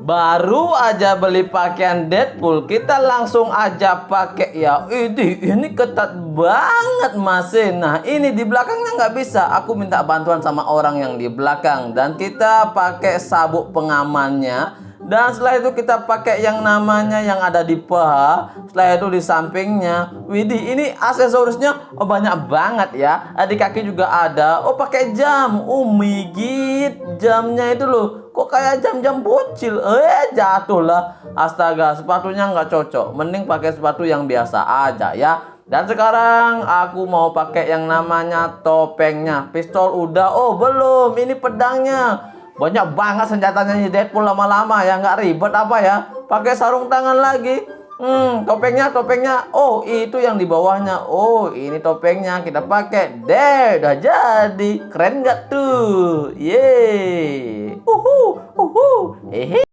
Baru aja beli pakaian Deadpool, kita langsung aja pakai ya. Ini ketat banget masih. Nah, ini di belakangnya nggak bisa. Aku minta bantuan sama orang yang di belakang dan kita pakai sabuk pengamannya. Dan setelah itu kita pakai yang namanya yang ada di paha. Setelah itu di sampingnya. Widih, ini aksesorisnya banyak banget ya. Di kaki juga ada. Oh, pakai jam. Oh, migit jamnya itu loh. Kok kayak jam-jam bocil? Jatuh lah. Astaga, sepatunya nggak cocok. Mending pakai sepatu yang biasa aja ya. Dan sekarang aku mau pakai yang namanya topengnya. Pistol udah. Oh, belum. Ini pedangnya. Banyak banget senjatanya di Deadpool lama-lama ya, nggak ribet apa ya. Pakai sarung tangan lagi. Topengnya. Oh, itu yang di bawahnya. Oh, ini topengnya kita pakai. Deh, udah jadi. Keren nggak tuh? Yeay.